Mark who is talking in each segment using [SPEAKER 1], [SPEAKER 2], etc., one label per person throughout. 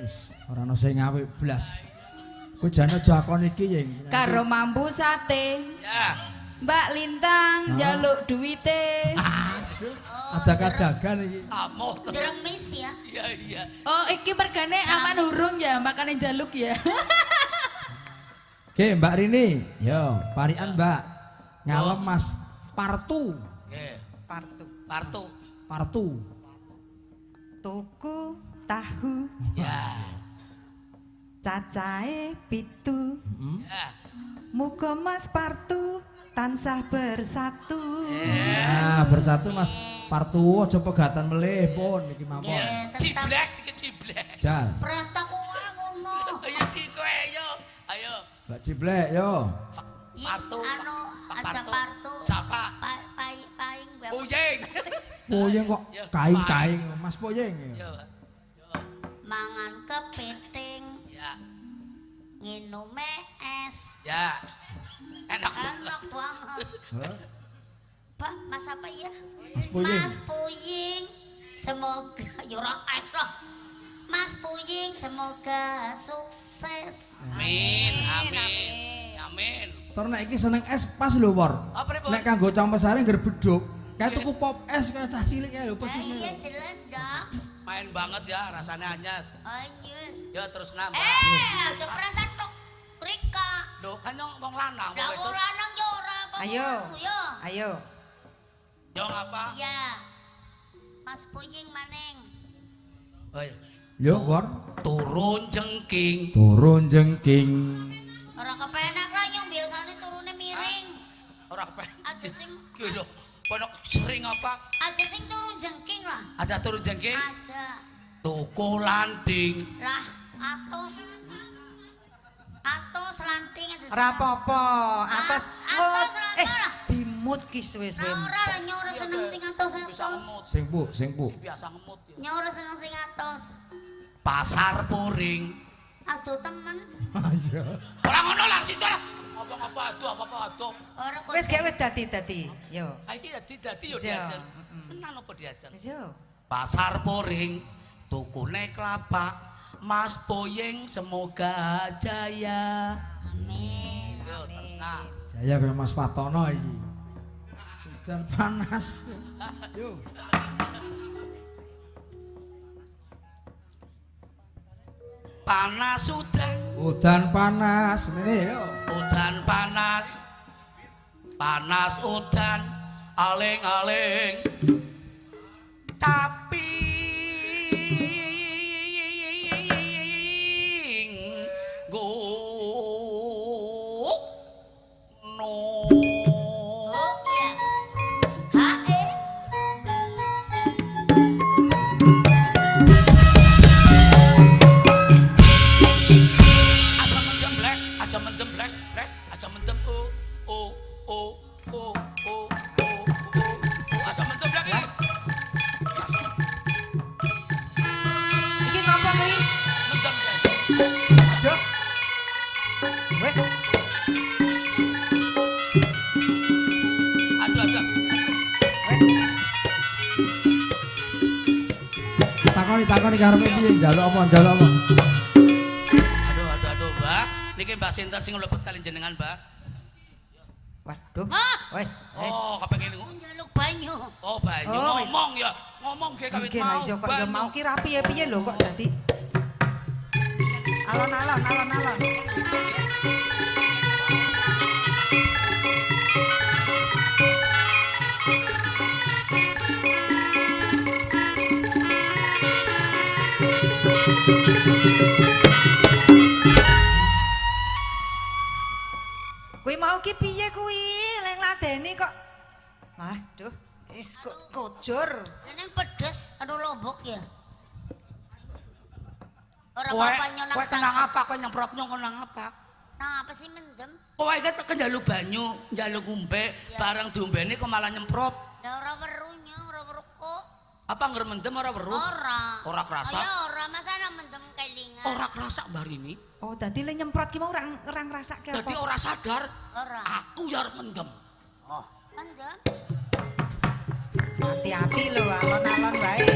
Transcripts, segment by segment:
[SPEAKER 1] Wis ora ono sing apik blas. Kowe jan aja akon iki yeng.
[SPEAKER 2] Karo mambu sate.
[SPEAKER 3] Ya.
[SPEAKER 2] Mbak Lintang njaluk duwite.
[SPEAKER 1] Ada-kadagan iki.
[SPEAKER 3] Amoh.
[SPEAKER 4] Dremis ya.
[SPEAKER 3] Iya iya.
[SPEAKER 2] Oh, iki mergane aman hurung ya, makane njaluk ya.
[SPEAKER 1] Oke, Mbak Rini. Yo, parian, Mbak. Ngalem Mas Partu.
[SPEAKER 3] Nggih.
[SPEAKER 5] Spartu.
[SPEAKER 3] Partu.
[SPEAKER 1] Partu.
[SPEAKER 5] Tuku tahu
[SPEAKER 3] Ya.
[SPEAKER 5] cacahe 7.
[SPEAKER 3] Ya.
[SPEAKER 5] Muga Mas Partu tansah bersatu.
[SPEAKER 1] Nah, bersatu Mas Partu aja pegatan melih pun iki mawon.
[SPEAKER 4] Tetap
[SPEAKER 3] Ciblek sik ciblek.
[SPEAKER 1] Jal.
[SPEAKER 4] perintah kowe ngono.
[SPEAKER 3] Ayo Ci kowe ayo. Ayo.
[SPEAKER 1] Mbak Ciblek yo.
[SPEAKER 3] Partu.
[SPEAKER 4] Anu aja partu.
[SPEAKER 3] Siapa?
[SPEAKER 4] Paing
[SPEAKER 3] Puyeng.
[SPEAKER 1] Poyeng kok
[SPEAKER 3] Ya,
[SPEAKER 1] kaing-kaing Mas Poyeng.
[SPEAKER 3] Yo.
[SPEAKER 4] mangan kepiting,
[SPEAKER 3] Ya.
[SPEAKER 4] nginum es.
[SPEAKER 3] Ya. Enak.
[SPEAKER 4] Enak banget.
[SPEAKER 1] Hah?
[SPEAKER 4] Pak, Mas apa ya?
[SPEAKER 1] Mas Puyeng.
[SPEAKER 4] Mas Puyeng. Semoga yura es lah. Mas Puyeng semoga sukses.
[SPEAKER 3] Amin. Amin. Amin.
[SPEAKER 1] Terus nek iki seneng es pas lho, Wor.
[SPEAKER 3] Apa nih, Pur?
[SPEAKER 1] Nek kanggo campesare ngger beduk, kayak tuku pop es kayak cah cilik kae lho posisine.
[SPEAKER 4] Iya jelas dong.
[SPEAKER 3] Main banget ya rasanya anyas.
[SPEAKER 4] Anyus.
[SPEAKER 3] Ya terus nambah.
[SPEAKER 4] Aja perintah tok. Rika.
[SPEAKER 3] Duh, kan yang wong lanang
[SPEAKER 4] Lah
[SPEAKER 3] wong itu.
[SPEAKER 4] lanang yo ora apa.
[SPEAKER 5] Ayo.
[SPEAKER 4] Yo.
[SPEAKER 5] Ayo.
[SPEAKER 3] Yo ngapa?
[SPEAKER 4] Iya. Mas Puyeng maneng.
[SPEAKER 3] Oi.
[SPEAKER 1] Yo, Wor.
[SPEAKER 3] Turun jengking.
[SPEAKER 1] Turun jengking.
[SPEAKER 4] Ora kepenak lah yang biasanya turunnya miring.
[SPEAKER 3] Ora kepen.
[SPEAKER 4] Aja sing
[SPEAKER 3] Ki lho, pondok sering apa?
[SPEAKER 4] aja sing turun jengking lah.
[SPEAKER 3] Aja turun jengking.
[SPEAKER 4] Aja.
[SPEAKER 3] Tuku landing.
[SPEAKER 4] Lah atos. Atos lanting aja.
[SPEAKER 5] Ora apa-apa. Atas
[SPEAKER 4] atas lah.
[SPEAKER 5] dimut ki suwe-suwe.
[SPEAKER 4] Ora lah nyora seneng sing atos.
[SPEAKER 3] Bisa ngemut.
[SPEAKER 1] Sing pu.
[SPEAKER 3] Biasa ngemut ya.
[SPEAKER 4] Nyora seneng sing atos.
[SPEAKER 3] Pasar Puring.
[SPEAKER 4] Aduh temen.
[SPEAKER 1] Ayo.
[SPEAKER 3] Ora ngono lah situ lah. Apa-apa aduh, apa-apa aduh.
[SPEAKER 4] Ora kok.
[SPEAKER 5] Wis gak wis dadi. Yo.
[SPEAKER 3] Ah iki dadi yo
[SPEAKER 5] Iya.
[SPEAKER 3] diajeng. Senang apa diajeng?
[SPEAKER 5] Wis yo.
[SPEAKER 3] Pasar Puring. Tukune kelapa. Mas Poyeng semoga jaya.
[SPEAKER 4] Amin.
[SPEAKER 3] Yo terus nah.
[SPEAKER 1] Saya kayak Mas Patono iki. Udan panas. Yo.
[SPEAKER 3] Panas udan.
[SPEAKER 1] Udan panas ngene yo.
[SPEAKER 3] Udan panas. Panas udan. Aling-aling. Caping. No.
[SPEAKER 4] Oh iya. Hae.
[SPEAKER 3] Aja mendem blek, aja mendem blek, blek, aja mendem aja mendem blek.
[SPEAKER 5] Iki ngapa kuwi?
[SPEAKER 3] Mendem blek.
[SPEAKER 5] Aduh. Weh.
[SPEAKER 3] Aduh, aduh.
[SPEAKER 1] Takoni karepe piye njaluk apa?
[SPEAKER 3] Aduh, Mbak. Niki Mbak sinten sing mlebet kali jenengan, Mbak?
[SPEAKER 5] Waduh.
[SPEAKER 4] Hah?
[SPEAKER 5] Wes.
[SPEAKER 3] Oh, kepengin
[SPEAKER 4] Njaluk banyu.
[SPEAKER 3] Oh, banyu
[SPEAKER 5] Oh,
[SPEAKER 3] ngomong ya. Ngomong ge kawit
[SPEAKER 5] Mungkin
[SPEAKER 3] mau.
[SPEAKER 5] aja kok ya mau ki rapi ya piye lho kok dadi. Alon-alon. Kuwi mau ki piye kuwi? Leng ladeni kok. Aduh, wis kok kojor.
[SPEAKER 4] Ini pedes, aduh lombok ya. Orang
[SPEAKER 3] Kowe
[SPEAKER 4] apa nyonang
[SPEAKER 3] kowe kenang apa? Kowe nyemprotnya kenang apa?
[SPEAKER 4] Nah apa sih mendem?
[SPEAKER 3] Kowe iki tekan njaluk banyu, njaluk ngombe, barang diombeni kok malah nyemprot.
[SPEAKER 4] Lah ora werunya, ora weruh kok.
[SPEAKER 3] Apa ngger mendem ora weruh?
[SPEAKER 4] Ora.
[SPEAKER 3] Ora kerasa?
[SPEAKER 4] Oh, ya ora, masa ana mendem kelingan.
[SPEAKER 3] Ora kerasa bar ini.
[SPEAKER 5] Oh, dadi le nyemprot ki mau ora ngrasake
[SPEAKER 3] Dadi
[SPEAKER 5] apa?
[SPEAKER 3] ora sadar.
[SPEAKER 4] Ora.
[SPEAKER 3] Aku ya arep mendem. Oh.
[SPEAKER 4] Mendem.
[SPEAKER 5] Hati-hati lho, alon-alon bae.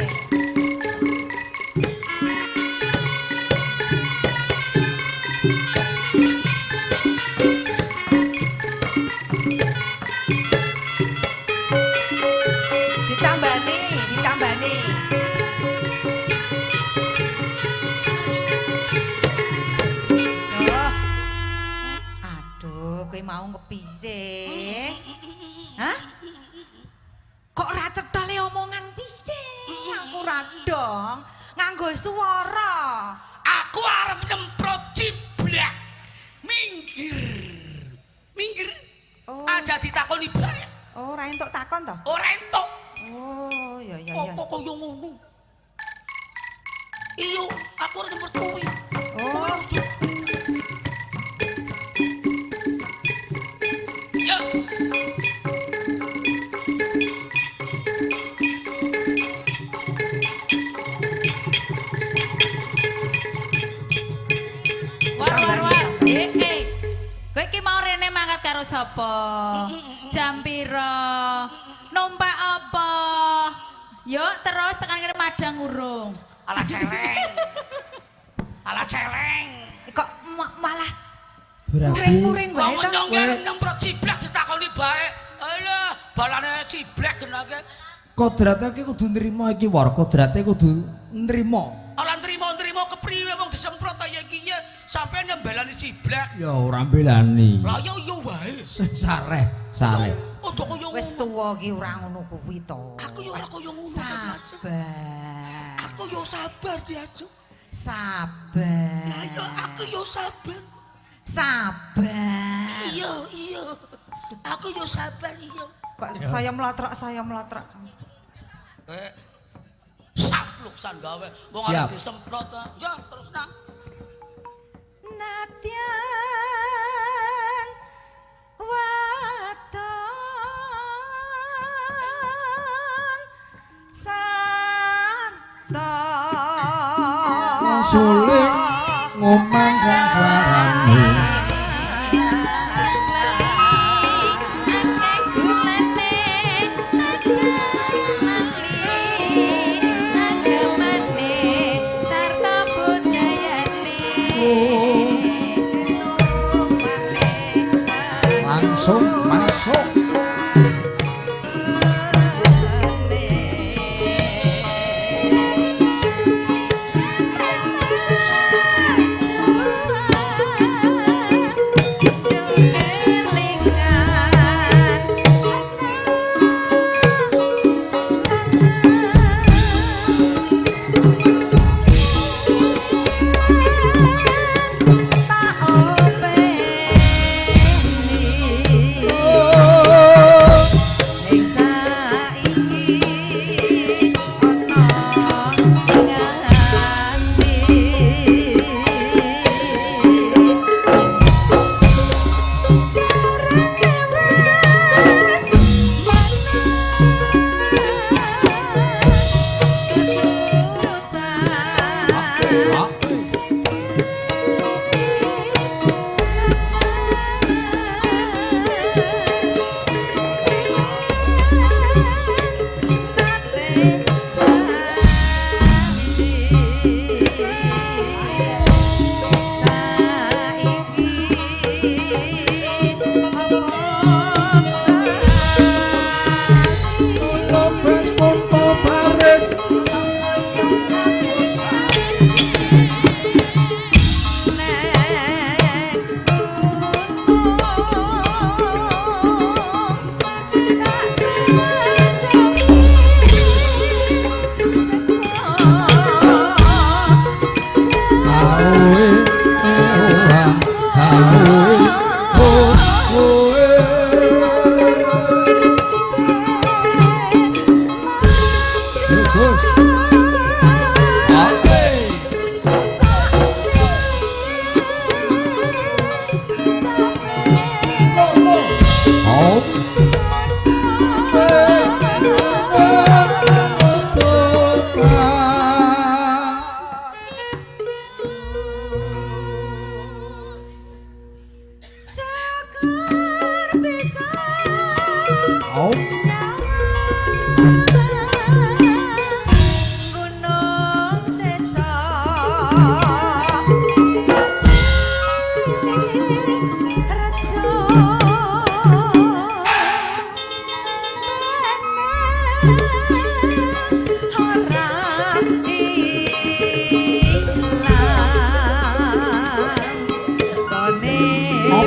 [SPEAKER 3] takoni bae.
[SPEAKER 5] Oh, ora entuk takon to?
[SPEAKER 3] Ora entuk.
[SPEAKER 5] Oh, ya.
[SPEAKER 3] Apa kaya ngono? Iyo, aku ora nyempet kuwi.
[SPEAKER 5] Oh,
[SPEAKER 3] Ya.
[SPEAKER 2] War. Kowe iki mau rene mangkat karo sapa? Jam pira? Numpak apa? Yuk terus tekan kene Madang urung.
[SPEAKER 3] Alah celeng. Alah celeng.
[SPEAKER 5] kok malah
[SPEAKER 1] Berarti
[SPEAKER 5] puring-puring wae
[SPEAKER 3] Wong
[SPEAKER 5] to.
[SPEAKER 3] nyemprot ciblek ditakoni bae. Alah, balane ciblek genake.
[SPEAKER 1] kodrate iki kudu nrimo iki war, kodrate kudu nrimo.
[SPEAKER 3] Ala nrimo-nrimo kepriwe wong disemprot kaya iki ya. Sampeyan nyembelani ciblek.
[SPEAKER 1] Ya ora mbelani.
[SPEAKER 3] Lah yo wae.
[SPEAKER 1] Sareh.
[SPEAKER 3] Ojo kaya ngono.
[SPEAKER 5] Wis tuwa iki ora ngono kuwi to.
[SPEAKER 3] Aku yo ora kaya ngono.
[SPEAKER 5] Sabar.
[SPEAKER 3] Aku yo sabar Diaju.
[SPEAKER 5] Sabar.
[SPEAKER 3] Lah yo aku yo sabar.
[SPEAKER 5] Sabar.
[SPEAKER 3] Iya. Aku yo sabar iya.
[SPEAKER 5] Kok saya mlotrok.
[SPEAKER 3] Sapluksan gawe. Wong
[SPEAKER 1] Siap.
[SPEAKER 3] arep disemprot ta. Ya terus nak.
[SPEAKER 5] Nadyan waton santo
[SPEAKER 1] Suling ngomandang suarane. Langsung masuk.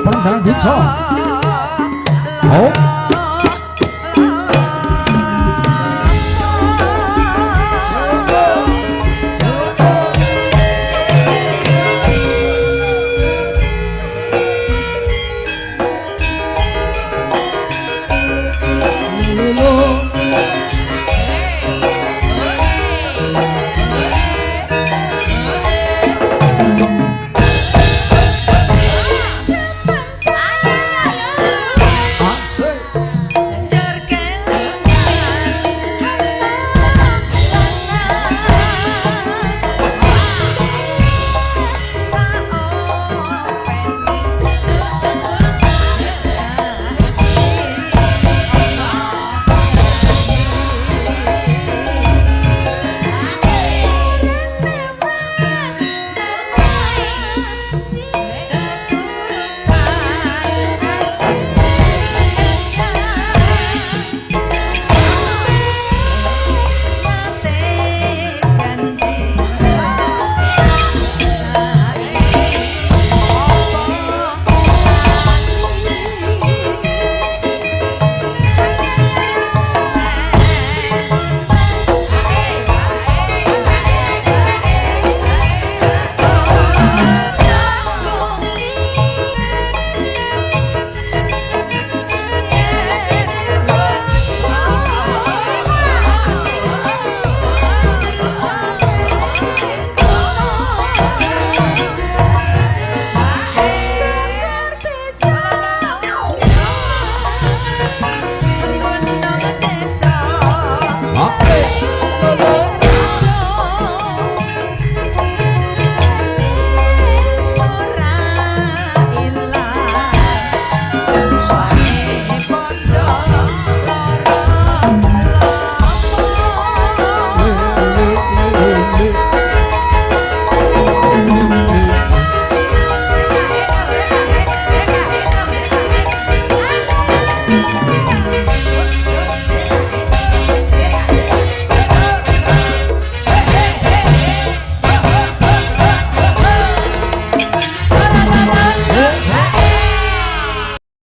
[SPEAKER 1] Pendang bisa. Oh.